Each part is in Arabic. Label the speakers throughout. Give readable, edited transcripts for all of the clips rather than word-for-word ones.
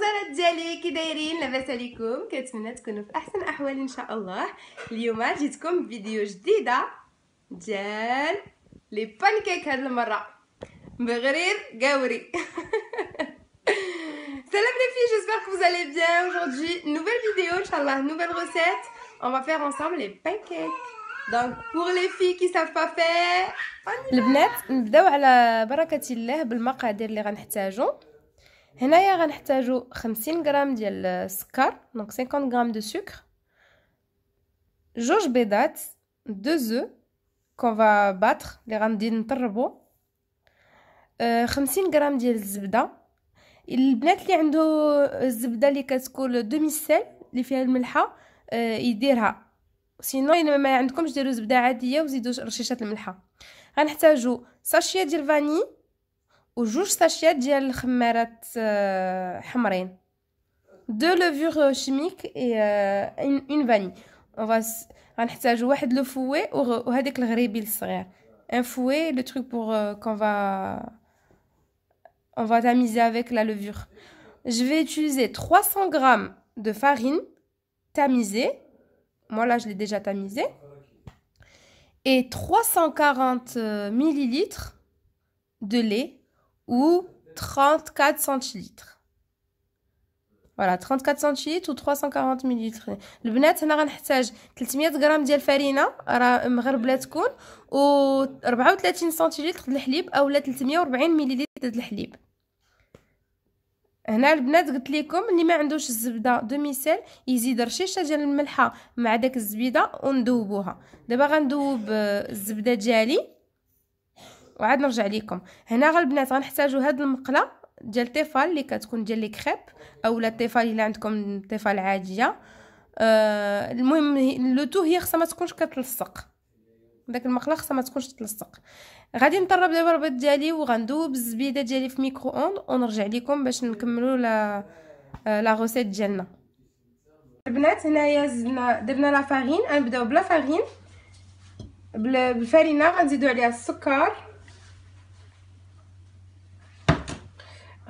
Speaker 1: الغزالات ديالي كي دايرين؟ لاباس عليكم؟ كنتمنى تكونوا في احسن احوال ان شاء الله. اليوم جيتكم بفيديو جديده ديال لي بانكيك. هاد المره بغرير قاوري. Salam les filles, j'espère que vous allez bien. Aujourd'hui, nouvelle vidéo, Inch'Allah, nouvelle recette. On va faire ensemble les pancakes. Donc, pour les filles qui savent pas faire, البنات نبداو على بركة الله بالمقادير اللي غنحتاجو. هنايا غنحتاجو 50 غرام ديال السكر، دونك 50 غرام دو سكر، جوج بيضات، 2 زو كون فا باتر اللي غندي نطربو، 50 غرام ديال الزبده. البنات اللي عنده الزبده اللي كتكون دومي سيل اللي فيها الملحه يديرها، سينو ما عندكمش ديروا زبده عاديه وزيدوا رشيشه الملحه. غنحتاجو ساشيه ديال فاني وجوج ساشيات ديال الخمارات حمرين، دو لوفور شيميك اي اون فاني. غنحتاجو واحد لو فوي وهذيك الغريبيل الصغير، ان فوي لو تروك بور كون on va tamiser avec la levure. Je vais utiliser 300 grammes de farine tamisée. Moi là je l'ai déjà tamisée. Et 340 millilitres de lait ou 34 centilitres. Voilà, 34 centilitres ou 340 millilitres. البنات هنا غنحتاج 300 غرام ديال الفرينه راه مغربله تكون، و 34 سنتيلتر د الحليب اولا 340 مليلتر د الحليب. هنا البنات قلت لكم اللي ما عندوش الزبده دوميسيل يزيد رشيشه ديال الملحه مع داك الزبيده وندوبوها. دابا غندوب الزبده ديالي وعاد نرجع لكم. هنا البنات غنحتاجوا هاد المقله ديال الطيفال اللي كتكون ديال لي كريب اولا الطيفال الا عندكم طيفال عاديه. المهم لو تو هي خصها ما تكونش كتلصق، داك المقله خصها ما تكونش تلصق. غادي نطرب دابا البيض ديالي وغندوب الزبيده ديالي في ميكرو اوند ونرجع لكم باش نكملوا لا روسيت ديالنا. البنات هنايا درنا لا فارين. غنبداو بلا فارين، بالفرينه غنزيدوا عليها السكر،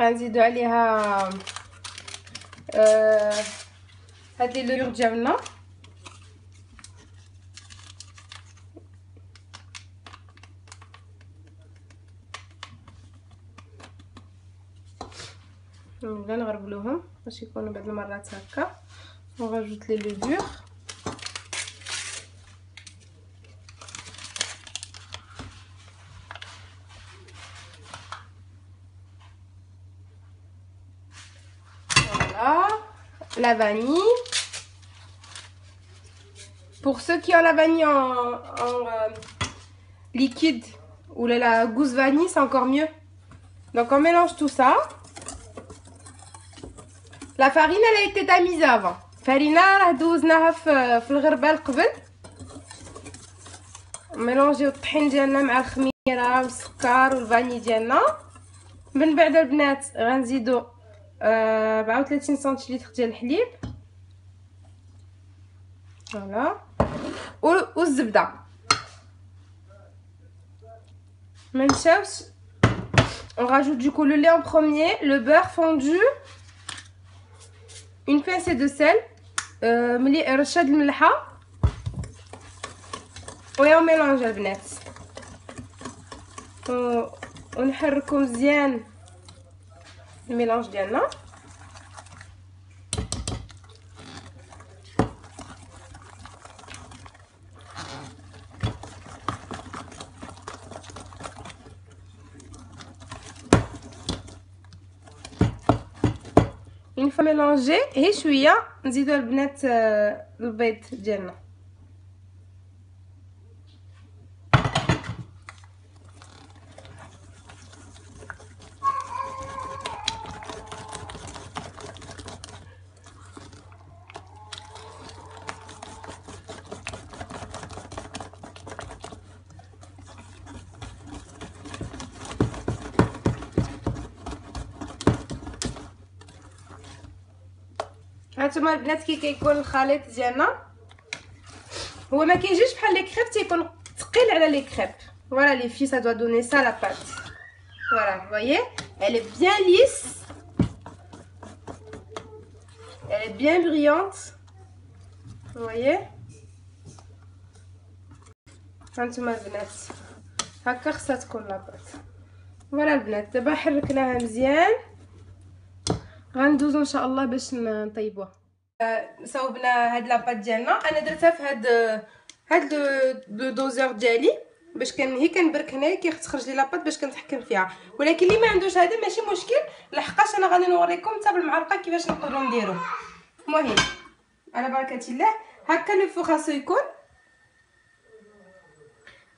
Speaker 1: غنزيدوا عليها هاد لي لوغ ديالنا، نبدا نغربلوهم باش يكونوا بعض المرات هكا. ونغاجوت لي لوغ la vanille. Pour ceux qui ont la vanille en liquide ou la gousse vanille, c'est encore mieux. Donc on mélange tout ça. La farine elle a été tamisée avant. Farine راه دوزناها في الغربال قبل. ميلونجيو الطحين ديالنا مع الخميره والسكر والفاني ديالنا. من بعد البنات غنزيدو 34 سنتيلتر ديال الحليب، فوالا، والزبده. ما نساوش on rajoute du coup le lait en premier, le beurre fondu, une pincée de sel, رشه د الملحه، و ميلونج البنات ونحركو مزيان الميلانج ديالنا. une fois mélangé هي شويه نزيدو البنات البيض ديالنا. هانتوما البنات كي كيكون الخليط ديالنا هو ما كيجيش بحال لي كريب، تيكون ثقيل على لي كريب. فوالا لي في ça doit donner ça la pâte. Voilà, vous voyez, elle est bien lisse. Elle est bien brillante. Vous voyez. هانتوما البنات هكا خصها تكون لاباط. فوالا البنات دابا حركناها مزيان، غندوزو ان شاء الله باش نطيبوها. صوبنا هاد لاباط ديالنا، انا درتها في هاد لو دوزور ديالي باش هي كنبرك هنايا كيخرج لي لاباط باش كنتحكم فيها. ولكن اللي ما عندوش هذا ماشي مشكل، لحقاش انا غادي نوريكم حتى بالمعلقه كيفاش نقدروا نديرو. المهم على بركه الله هكا لو فو خاصو يكون.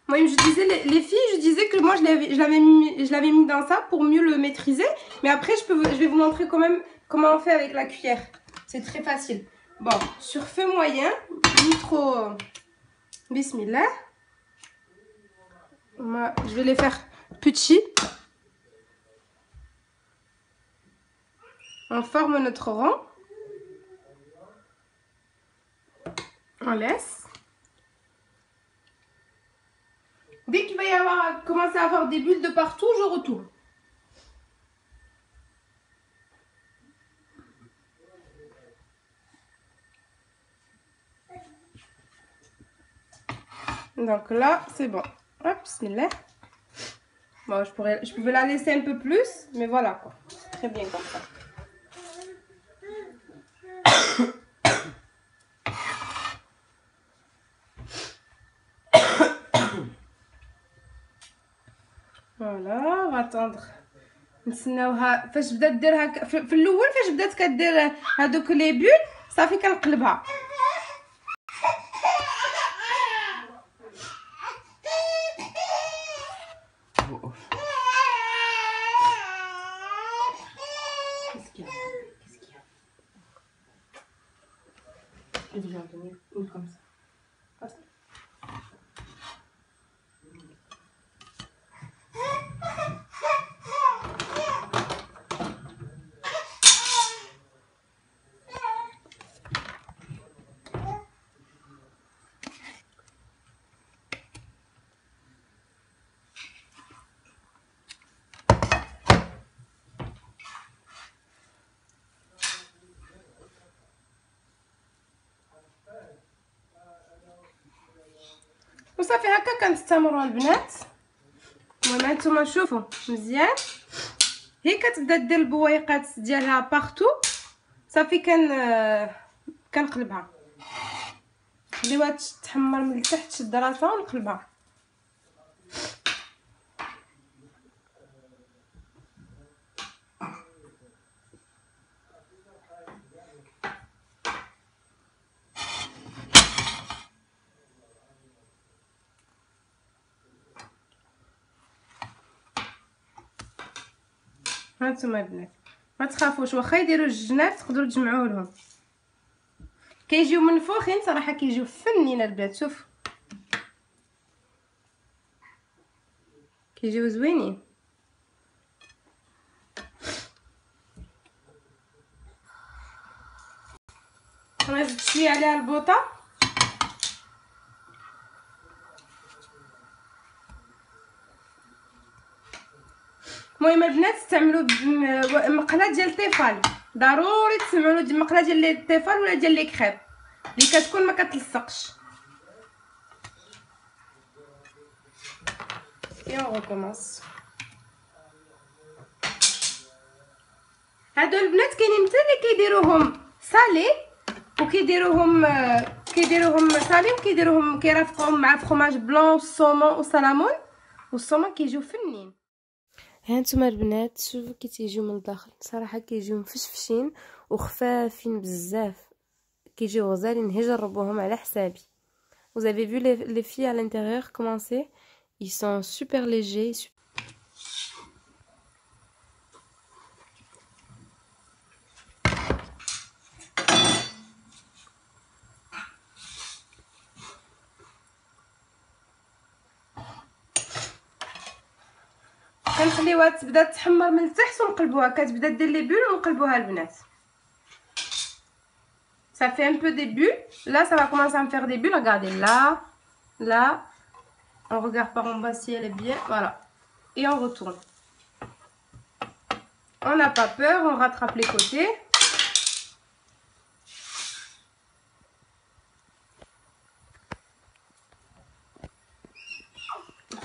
Speaker 1: Moi, je disais, les filles, je disais que moi, je l'avais mis dans ça pour mieux le maîtriser. Mais après, je vais vous montrer quand même comment on fait avec la cuillère. C'est très facile. Bon, sur feu moyen, ni trop... Bismillah. Moi, je vais les faire petits. On forme notre rond. On laisse. Dès qu'il va y avoir, commencer à avoir des bulles de partout, je retourne. Donc là, c'est bon. Hop, bismillah. Bon, je pouvais la laisser un peu plus, mais voilà quoi. Très bien comme ça. فوالا غاتندغ نتسناوها فاش بدات دير في الاول فاش بدات كدير هادوك لي بول صافي كنقلبها. وصافي هكا كنستمروا البنات. المهم هانتوما شوفوا مزيان هي كتبدا دير البويقات ديالها بارتو. صافي كنقلبها خليوها تحمر من التحت، تشد راسها ونقلبها. هانتوما البنات ما تخافوش، واخا يديروا الجناب تقدروا تجمعوه لهم. كيجيو منفوخين صراحه، كيجيو فنين البنات. شوف كيجيو زوينين. غنزيد شويه عليها البوطه. المهم البنات استعملوا مقله ديال الطيفال، ضروري تستعملوا مقله ديال الطيفال ولا ديال لي كريب اللي كتكون ما كتلصقش. Et on recommence. هادو البنات كاينين حتى اللي كيديروهم صالي وكيديروهم صالي وكيديروهم كيرافقوهم مع فخوماج بلون والصومون والسلامون، والصومون كيجيو فنين. هانتوما البنات شوفوا كي تيجيو من الداخل، صراحه كيجيو مفشفشين وخفافين بزاف، كيجيو غزالين. هي جربوهم على حسابي. Vous avez vu les filles à l'intérieur comment c'est? Ils sont super légers. كنخليوها تبدا تحمر من التحت ونقلبوها، كتبدا دير لي بول ونقلبوها البنات. Ça fait un peu des bulles. Là, ça va commencer à me faire des bulles. Regardez, là. On regarde par en bas si elle est bien. Voilà. Et on retourne. On n'a pas peur, on rattrape les côtés.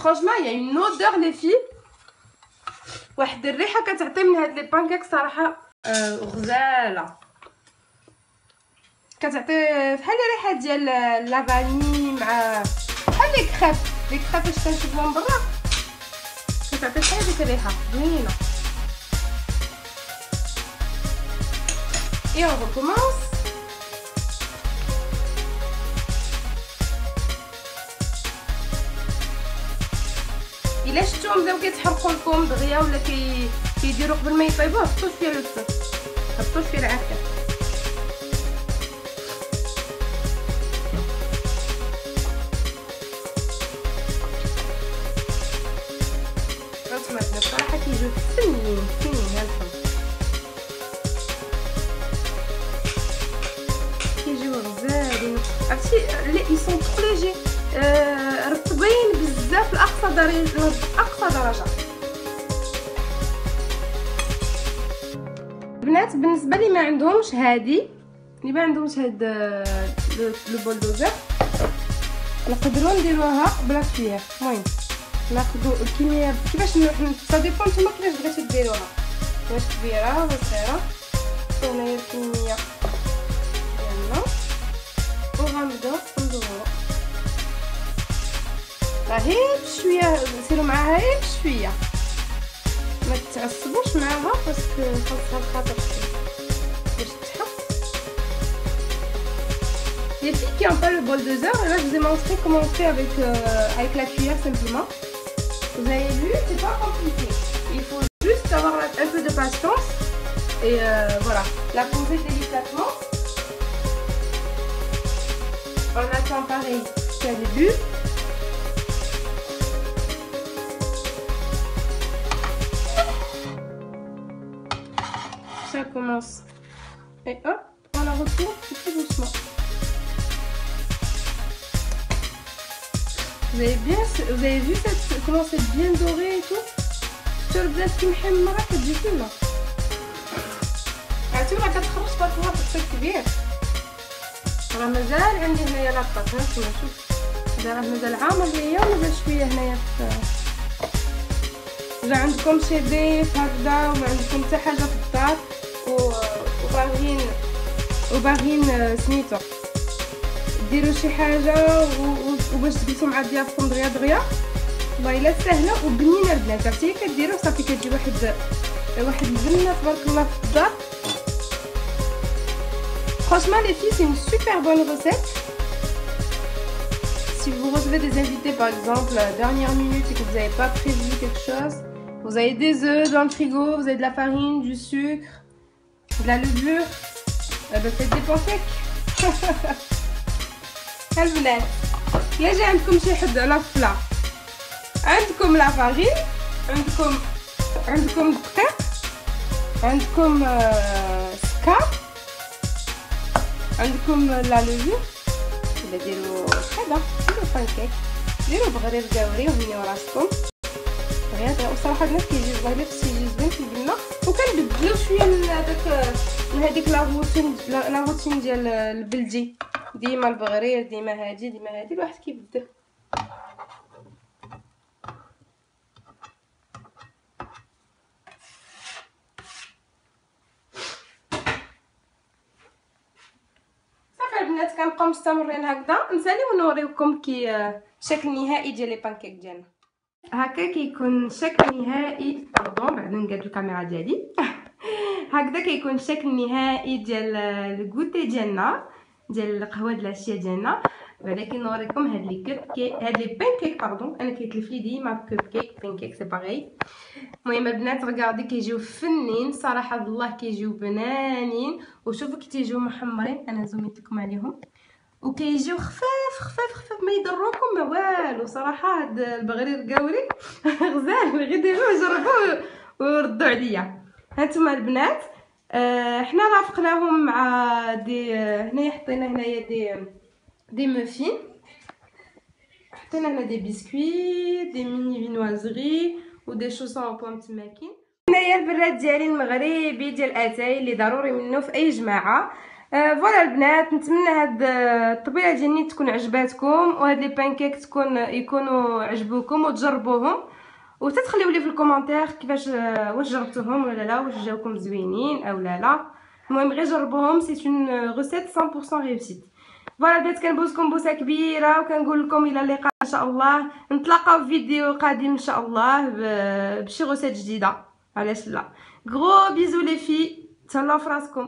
Speaker 1: فرانشمون يا اون اودور لي في واحد الريحه كتعطي من هاد لي بانكيك صراحه غزاله، كتعطي بحال الريحه ديال لافاني مع بحال لي كريب فاش كنشوفهم من برا كتعطي بحال ديك الريحه زوينه. اي اون ريكومونس. الا شفتوهم بداو كيتحرقوا لكم دغيا ولا كيديروا قبل ما يطيبوه حطوا فيه لو فو، حطوا فيه العافيه. الطماطم صراحه كيجيو فنين هالفم، كيجيو غزالين. عرفتي لي سون طرو ليجي رطبين بزاف لاقصى درجه. البنات بالنسبه لي ما عندهمش هادي، اللي ما عندهمش هاد لو بولدوزر نقدروا نديروها بلا كويير. المهم ناخذوا الكميه كيفاش سا ديبون نتوما كيفاش بغيتو ديروها، واش كبيره ولا صغيره. هنايا الكميه ديالنا وغنبداو ندورو غير بشويه، سيروا معاها غير بشويه، ما تتعصبوش معاها باسكو خاصها الخاطر باش تحط. Les filles qui n'ont pas le bol doseur, là je vous ai montré comment on fait avec la cuillère simplement. Vous avez vu, c'est pas compliqué. Il faut juste avoir un peu de patience et voilà, la poser délicatement. On attend pareil qu'au début. Ça commence et hop, on la retourne tout doucement. Vous avez vu comment c'est bien doré et tout. شفتوا البنات كي محمره كتجي فينا. عرفتي راه كتخرج فاتوره في الصيف كبير. راه مازال عندي هنايا لاطاط، هانتوما شوف هذا راه مازال عامر ليا ومازال شويه هنايا في. اذا عندكم شي ضيف هكذا وما عندكم حتى حاجه في الدار وباغيين سميتو ديروا شي حاجه وباش تجلسوا مع ضيافكم دغيا والله الا سهله وبنينه البنات. عرفتي كديروا صافي كتجي واحد البنه تبارك الله في الدار. Franchement les filles c'est une super bonne recette. Si vous recevez des invités par exemple à la dernière minute et que vous n'avez pas prévu quelque chose, vous avez des œufs dans le frigo, vous avez de la farine, du sucre, de la levure, faites des pancakes. البنات لا جا عندكم شي حد على الفلا، عندكم لا فارين، عندكم دقيق، عندكم سكر، عندكم لا لوفور، ولا ديروا هذا ديروا بانكيك، ديروا بغرير قاوري وهنيو راسكم دغيا. وصراحه الناس كيجي زوين يجي زوين في البنه، وكنبدلو شويه من هذيك لا روتين ديال البلدي، ديما البغرير ديما هادي الواحد كيبدل. صافي البنات كنبقاو مستمرين هكذا نسالي ونوريكم كي الشكل النهائي ديال لي بانكيك ديالنا. هكا كيكون الشكل النهائي، باردون بعدا نقاد الكاميرا ديالي. هكذا كيكون الشكل النهائي ديال الكوتي ديالنا، ديال القهوه ديال العشيه ديالنا. ولكن نوريكم هاد لي بانكيك باردون، انا كيتلف لي ديما كوب كيك بانكيك سي باغي. المهم البنات ركاردي كيجيو فنين صراحه الله، كيجيو بنانين. وشوفوا كي تيجيو محمرين، انا زوميت لكم عليهم، وكيجيو خفاف ما يضروكم ما والو صراحه. هاد البغرير قاوري غزال، غير ديروه جربوه وردوا عليا. هانتوما البنات حنا رافقناهم مع دي، هنايا حطينا هنايا دي مافين، حطينا هنا دي بسكويت، دي ميني فينوازري ودي شوسون او بوم تماكين. هنايا البراد ديالي المغربي ديال اتاي اللي ضروري منه في اي جماعه. فوالا البنات، نتمنى هاد الطبيله ديالي تكون عجباتكم، وهاد لي بانكيك يكونوا عجبوكم وتجربوهم، وتتخليو لي في الكومونتير كيفاش واش جربتوهم ولا لا، واش جاوكم زوينين او لا. المهم غير جربوهم، سي اون روسيت 100% ريوسيت. فوالا البنات، كنبوسكم بوسه كبيره، وكنقول لكم الى اللقاء ان شاء الله. نتلاقاو في فيديو قادم ان شاء الله بشي روسيت جديده، علاش لا. غرو بيزو لي في، تهلاو فراسكم.